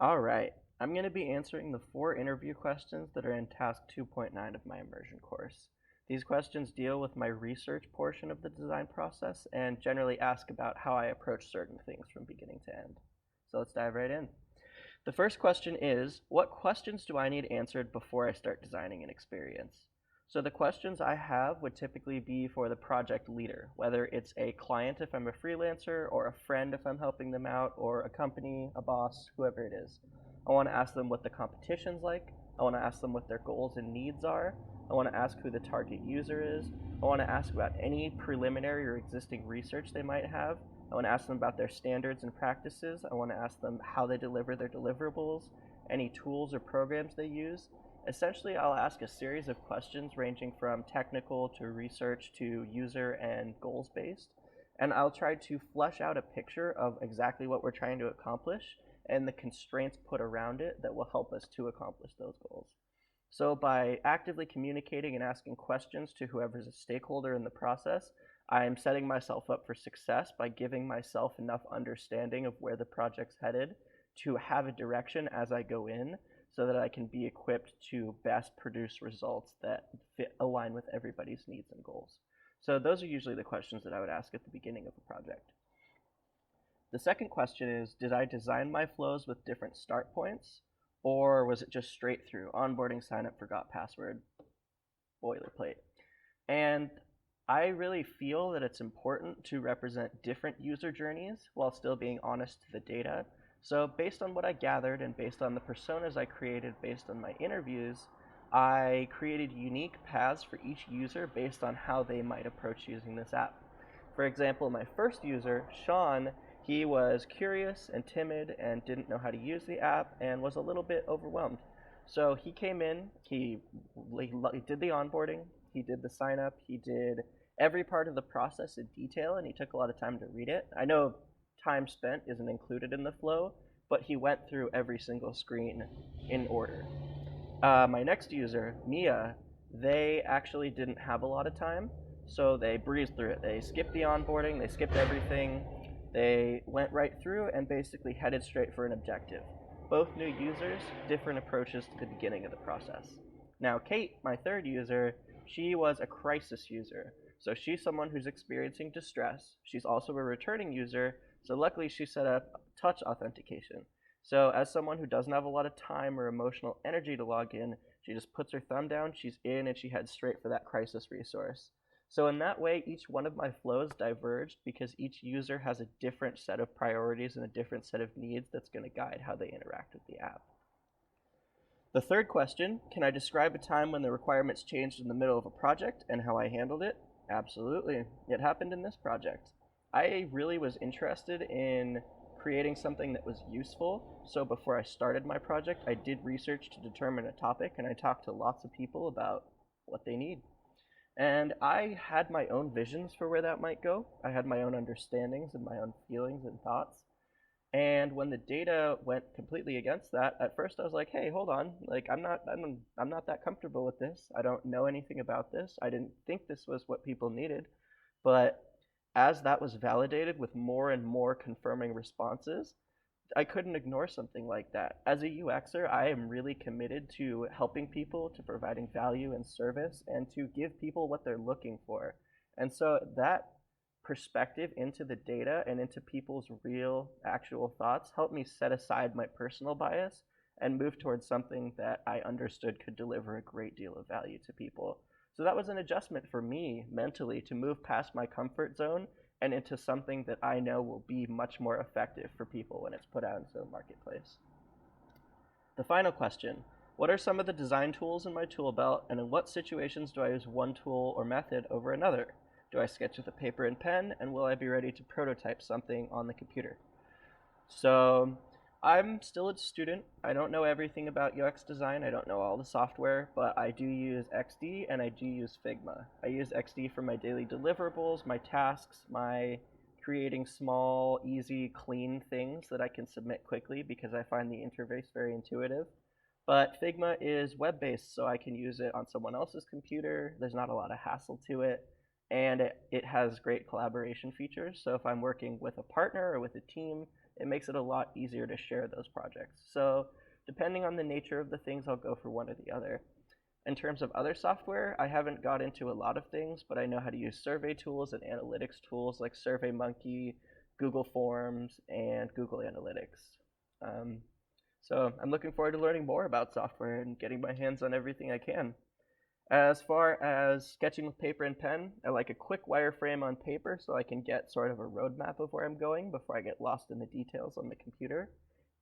All right, I'm going to be answering the 4 interview questions that are in task 2.9 of my immersion course. These questions deal with my research portion of the design process and generally ask about how I approach certain things from beginning to end. So let's dive right in. The first question is, what questions do I need answered before I start designing an experience? So the questions I have would typically be for the project leader, whether it's a client if I'm a freelancer, or a friend if I'm helping them out, or a company, a boss, whoever it is. I want to ask them what the competition's like. I want to ask them what their goals and needs are. I want to ask who the target user is. I want to ask about any preliminary or existing research they might have. I want to ask them about their standards and practices. I want to ask them how they deliver their deliverables, any tools or programs they use. Essentially, I'll ask a series of questions ranging from technical to research to user and goals based. And I'll try to flesh out a picture of exactly what we're trying to accomplish and the constraints put around it that will help us to accomplish those goals. So by actively communicating and asking questions to whoever's a stakeholder in the process, I'm setting myself up for success by giving myself enough understanding of where the project's headed to have a direction as I go in so that I can be equipped to best produce results that align with everybody's needs and goals. So those are usually the questions that I would ask at the beginning of a project. The second question is, did I design my flows with different start points, or was it just straight through onboarding, sign up, forgot password, boilerplate? And I really feel that it's important to represent different user journeys while still being honest to the data. So based on what I gathered and based on the personas I created based on my interviews, I created unique paths for each user based on how they might approach using this app. For example, my first user, Sean, he was curious and timid and didn't know how to use the app and was a little bit overwhelmed. So he came in, he did the onboarding, he did the sign up, he did every part of the process in detail, and he took a lot of time to read it. I know time spent isn't included in the flow, but he went through every single screen in order. My next user, Mia, they actually didn't have a lot of time, so they breezed through it. They skipped the onboarding, they skipped everything, they went right through and basically headed straight for an objective. Both new users, different approaches to the beginning of the process. Now, Kate, my third user, she was a crisis user. So she's someone who's experiencing distress. She's also a returning user, so luckily she set up touch authentication. So as someone who doesn't have a lot of time or emotional energy to log in, she just puts her thumb down, she's in, and she heads straight for that crisis resource. So in that way, each one of my flows diverged because each user has a different set of priorities and a different set of needs that's going to guide how they interact with the app. The third question, can I describe a time when the requirements changed in the middle of a project and how I handled it? Absolutely. It happened in this project. I really was interested in creating something that was useful, so before I started my project, I did research to determine a topic, and I talked to lots of people about what they need. And I had my own visions for where that might go. I had my own understandings and my own feelings and thoughts. And when the data went completely against that, at first I was like, "Hey, hold on. Like I'm not that comfortable with this. I don't know anything about this. I didn't think this was what people needed." But as that was validated with more and more confirming responses, I couldn't ignore something like that. As a UXer, I am really committed to helping people, to providing value and service, and to give people what they're looking for. And so that perspective into the data and into people's real, actual thoughts helped me set aside my personal bias and move towards something that I understood could deliver a great deal of value to people. So that was an adjustment for me mentally to move past my comfort zone and into something that I know will be much more effective for people when it's put out into the marketplace. The final question, what are some of the design tools in my tool belt, and in what situations do I use one tool or method over another? Do I sketch with a paper and pen, and will I be ready to prototype something on the computer? So I'm still a student. I don't know everything about UX design. I don't know all the software, but I do use XD and I do use Figma. I use XD for my daily deliverables, my tasks, my creating small, easy, clean things that I can submit quickly because I find the interface very intuitive. But Figma is web-based, so I can use it on someone else's computer. There's not a lot of hassle to it, and it has great collaboration features. So if I'm working with a partner or with a team, it makes it a lot easier to share those projects. So depending on the nature of the things, I'll go for one or the other. In terms of other software, I haven't got into a lot of things, but I know how to use survey tools and analytics tools like SurveyMonkey, Google Forms, and Google Analytics. So I'm looking forward to learning more about software and getting my hands on everything I can. As far as sketching with paper and pen, I like a quick wireframe on paper so I can get sort of a roadmap of where I'm going before I get lost in the details on the computer.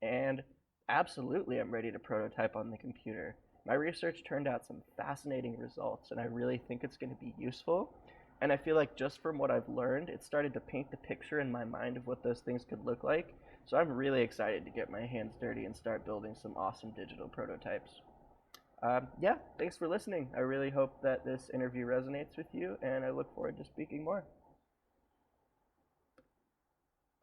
And absolutely, I'm ready to prototype on the computer. My research turned out some fascinating results, and I really think it's going to be useful. And I feel like just from what I've learned, it started to paint the picture in my mind of what those things could look like. So I'm really excited to get my hands dirty and start building some awesome digital prototypes. Yeah, thanks for listening. I really hope that this interview resonates with you, and I look forward to speaking more.